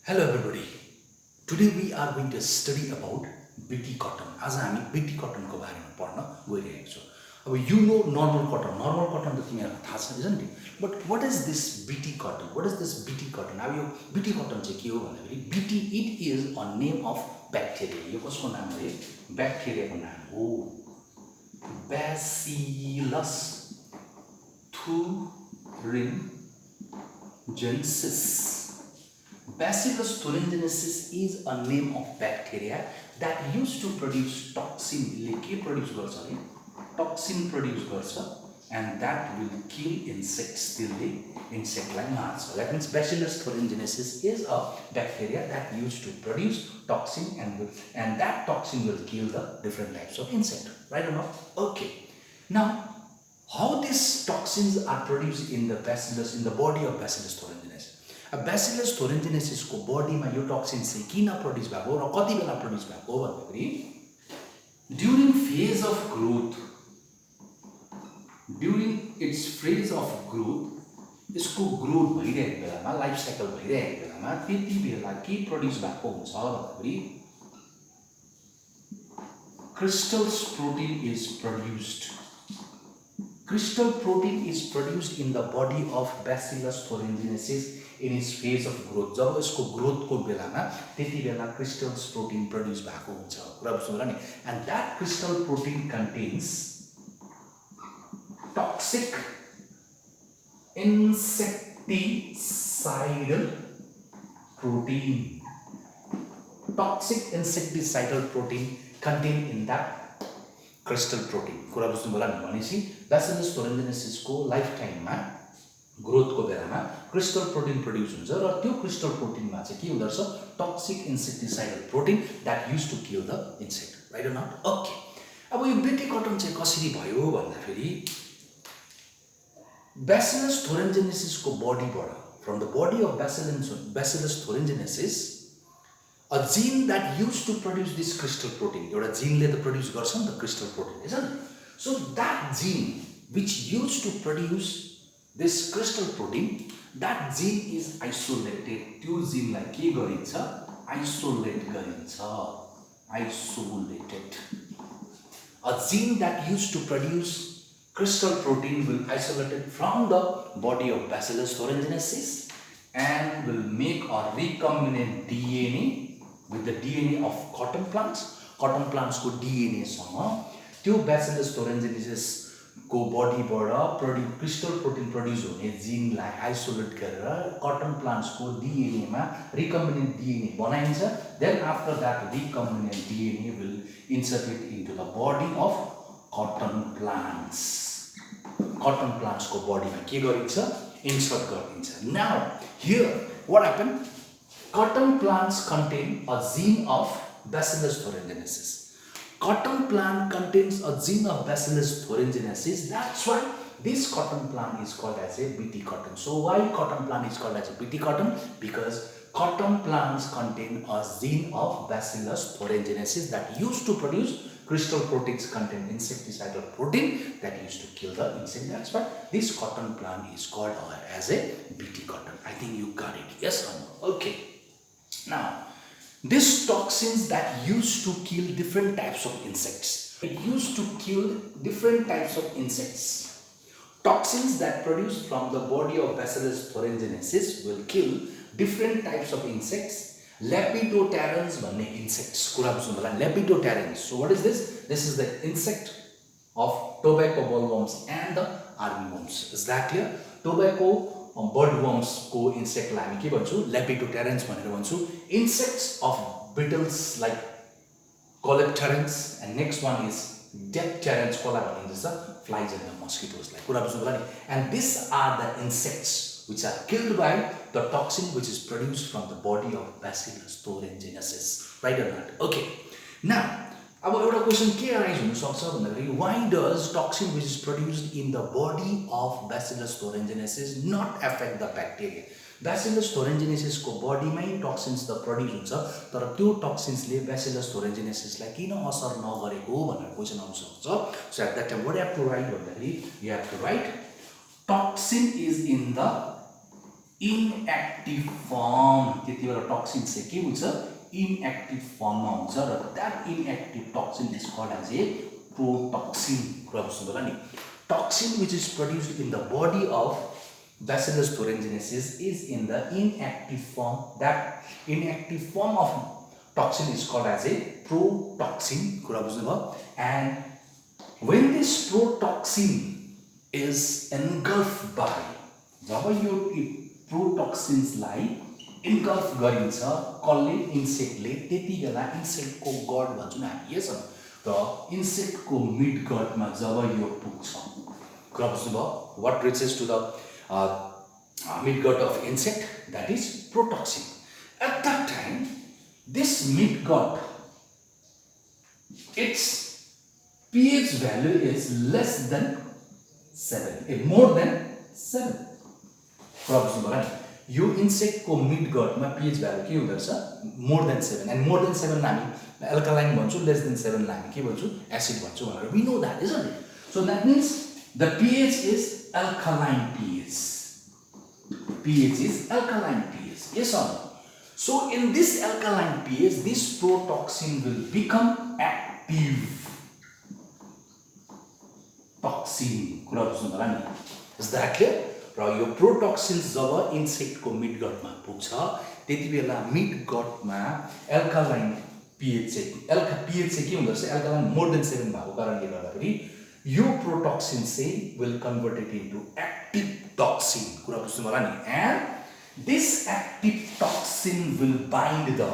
Hello everybody. Today we are going to study about Bt cotton. आज हामी Bt cotton को बारेमा पढ्न गइरहेका छौं. अब you know normal cotton त तिमीहरुलाई थाहा छ isn't it? But what is this Bt cotton? What is this Bt cotton? अब यो Bt cotton चाहिँ के हो भन्दाखेरि Bt it is a name of bacteria. यो कसको नाम हो? ब्याक्टेरियाको नाम हो. Bacillus thuringiensis. Bacillus thuringiensis is a name of bacteria that used to produce toxin. Toxin produce and that will kill insects till the insect like march. So that means Bacillus thuringiensis is a bacteria that used to produce toxin and that toxin will kill the different types of insect. Right or not? Okay. Now, how these toxins are produced in the body of Bacillus thuringiensis? Bacillus thuringiensis को body मा यो toxin चाहिँ किन produce भएको र कति बेला produce भएको भन्दाखेरि during phase of growth, during its phase of growth यसको growth भइरहेको बेलामा लाइफ साइकल भइरहेको बेलामा त्यति बेला के produce भएको हुन्छ भन्दाखेरि crystal protein is produced. Crystal protein is produced in the body of Bacillus thuringiensis in its phase of growth. जब यसको growth को बेलामा त्यति बेला crystal protein produce भएको हुन्छ. कुरा बुझ्नु नि? And that crystal protein contains toxic insecticidal protein. Toxic insecticidal protein contained in that crystal protein. कुरा बुझ्नु होला नि? भनेपछि Bacillus thuringiensis को lifetime मा growth को बेलामा crystal protein produce हुन्छ र त्यो crystal protein मा चाहिँ के हुँदो रहेछ? Toxic insecticidal protein that used to kill the insect. Right or not? Okay. अब यो Bt cotton चाहिँ कसरी भयो भन्दाखेरि Bacillus thuringiensis को body बाट from the body of Bacillus thuringiensis a gene that used to produce this crystal protein. एउटा gene ले त produce गर्छ नि त crystal protein, isn't it? So that gene which used to produce this crystal protein, that gene is isolated. त्यो gene लाई के गरिन्छ? Isolate गरिन्छ. Isolated. A gene that used to produce crystal protein will isolate it from the body of Bacillus thuringiensis and will make a recombinant DNA with the DNA of cotton plants. Cotton plants को DNA सँग त्यो Bacillus thuringiensis को body बाट crystal protein produce हुने gene लाई isolate गरेर cotton plants को DNA मा recombinant DNA बनाइन्छ. Then after that recombinant DNA will insert it into the body of cotton plants. Cotton plants को body मा के गरिन्छ? Insert गरिन्छ. Now here what happened? Cotton plants contain a gene of Bacillus thuringiensis. Cotton plant contains a gene of Bacillus thuringiensis. That's why this cotton plant is called as a Bt cotton. So why cotton plant is called as a Bt cotton? Because cotton plants contain a gene of Bacillus thuringiensis that used to produce crystal proteins contain insecticidal protein that used to kill the insect. That's why this cotton plant is called as a Bt cotton. I think you got it. Yes or no? Okay. Now, these toxins that used to kill different types of insects. It used to kill different types of insects. Toxins that produced from the body of Bacillus thuringiensis will kill different types of insects. Lepidopterans भन्ने insects. कुरा बुझ्नु होला. Lepidopterans. So what is this? This is the insect of tobacco bollworms and the armyworms. Is that clear? Tobacco birdworms को insect लाई हामी के भन्छौं? Lepidopterans भनेर भन्छौं. Insects of beetles like coleopterans and next one is dipterans कोलाई भनिन्छ flies and the mosquitoes लाई. कुरा बुझ्नु होला नि? And these are the insects which are killed by the toxin which is produced from the body of Bacillus thuringiensis. Right or not? Okay. Now, अब एउटा question के arise हुन सक्छ भन्दाखेरि why does toxin which is produced in the body of Bacillus thuringiensis not affect the bacteria? Bacillus thuringiensis को body मै toxins त produce हुन्छ तर त्यो toxins ले Bacillus thuringiensis लाई किन असर नगरेको भनेर क्वेशन आउन सक्छ. So at that time what you have to write भन्दाखेरि you have to write toxin is in the inactive form, त्यति बेला टक्सिन चाहिँ के हुन्छ, इनएक्टिभ फर्ममा हुन्छ र that inactive toxin is called as a protoxin. कुरा बुझ्नु होला नि। Toxin which is produced in the body of Bacillus thuringiensis is in the inactive form. That inactive form of toxin is called as a protoxin. कुरा बुझ्नु भयो। And when this protoxin is engulfed by, जब यो प्रोटक्सिन्सलाई engulf गरिन्छ कसले, इन्सेक्टले, त्यति बेला इन्सेक्टको got भन्छौँ हामी यस र इन्सेक्टको मिड गटमा जब यो पुग्छ, कुरा बुझ्नु भयो, what reaches to the mid gut of insect, that is protoxin. At that time, this mid gut, its pH value is less than 7, more than 7. यो insect को mid gut मा pH value के हुँदो रहेछ, more than 7, and more than 7 हामी alkaline भन्छौँ, less than 7 हामी के भन्छौँ, acid भन्छौँ भनेर we know that, isn't it? So that means the pH is alkaline pH. pH is alkaline pH. Yes or no? So in this alkaline pH, this protoxin will become active toxin. कुरा बुझ्नु होला नि। Is that clear? र यो प्रोटक्सिन जब इन्सेक्टको mid गटमा पुग्छ त्यति बेला mid गटमा alkaline pH चाहिँ के हुँदो रहेछ, alkaline more than 7 भएको कारणले गर्दाखेरि यो प्रोटक्सिन चाहिँ will convert it into active toxin. कुरा बुझ्नु होला नि। And this active toxin will bind the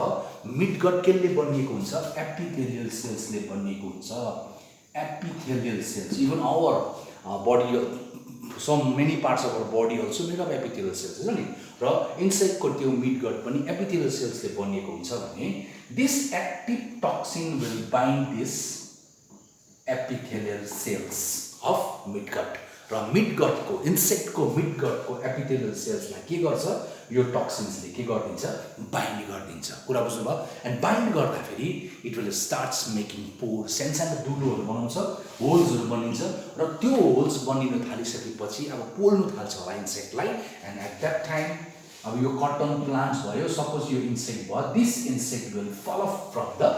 mid gut केले बनिएको हुन्छ, epithelial cells ले बनिएको हुन्छ, epithelial cells. Even our body, so many parts of our body also made of epithelial cells, isn't it? र insect को त्यो mid gut पनि epithelial cells ले बनिएको हुन्छ भने this active toxin will bind this epithelial cells of mid gut. र mid gut को insect को mid gut को epithelial cells लाई के गर्छ, यो toxins ले के गर्दिन्छ, bind गर्दिन्छ। कुरा बुझ्नु भयो। and bind गर्दाखेरि it will starts making pores, सानो दुलोहरु बनाउँछ, holes हरु बनिन्छ र त्यो holes बनिन थालिसकेपछि अब पोल्नु थाल्छ होला insect लाई। and at that time अब यो cotton plants भयो, suppose यो insect भयो, this insect will fall off from the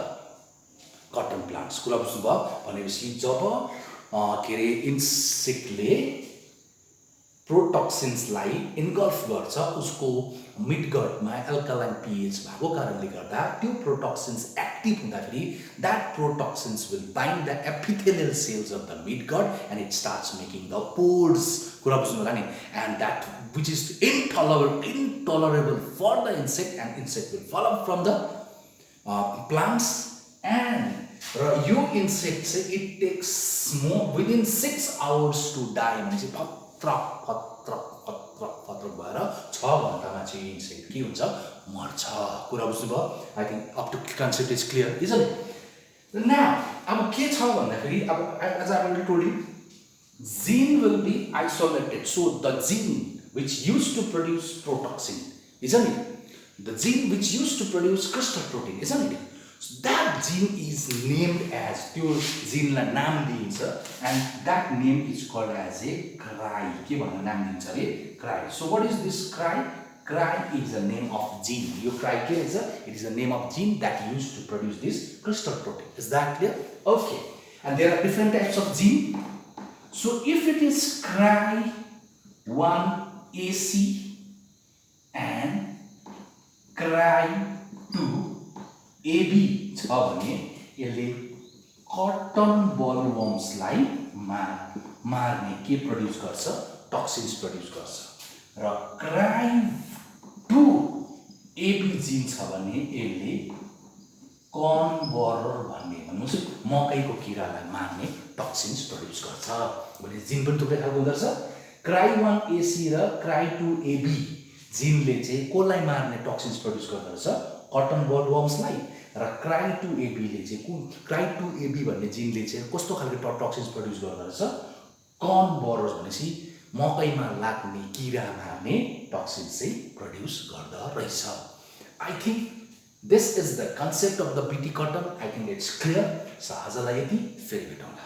cotton plants. कुरा बुझ्नु भयो। भनेपछि जब के रे इन्सेक्टले प्रोटक्सिन्सलाई इन्गल्फ गर्छ उसको मिड गटमा एल्कालाइन पीएच भएको कारणले गर्दा त्यो प्रोटक्सिन्स एक्टिभ हुँदाखेरि that protoxins will bind the epithelial cells of the mid gut and it starts making the pores. कुरा बुझ्नु होला नि। and that which is intolerable for the insect and insect will fall off from the plants. and यो insect चाहिँ it takes more within 6 hours to die. भनेपछि फत्रक भएर 6 घण्टामा चाहिँ insect के हुन्छ, मर्छ। कुरा बुझ्नु भयो। I think up to concept is clear, isn't it? now अब के छ भन्दाखेरि अब as I already told you, gene will be isolated. so the gene which used to produce protoxin, isn't it? the gene which used to produce crystal protein, isn't it? So that gene is named as, त्यो gene लाई नाम दिइन्छ and that name is called as a CRY. के भनेर नाम दिन्छ अरे, CRY. so what is this CRY? CRY is the name of gene. यो CRY के रहेछ? it is the name of gene that used to produce this crystal protein. is that clear? okay. and there are different types of gene. so if it is CRY 1AC and CRY 2AB छ भने यसले cotton बलवर्म्सलाई मार्ने के produce गर्छ, toxins produce गर्छ। र CRY 2AB जिन छ भने यसले कर्न बोरर भन्ने भन्नुस् मकैको किरालाई मार्ने टक्सिन्स प्रोड्युस गर्छ। भने जिन पनि थुप्रै खालको हुँदो रहेछ। CRY 1AC र CRY 2AB जिनले चाहिँ कोलाई मार्ने टक्सिन्स प्रोड्युस गर्दो रहेछ, कटन बलवर्म्सलाई। र CRY 2AB ले चाहिँ कुन CRY 2AB भन्ने जिनले चाहिँ कस्तो खालको टक्सिन्स प्रोड्युस गर्दो रहेछ, कर्न बोरर्स भनेपछि मकैमा लाग्ने किरा मार्ने टक्सिन्स चाहिँ प्रोड्युस गर्दो रहेछ। I think this is the concept of the BT cotton. I think it's clear. So आजलाई यति, फेरि भेटौँला।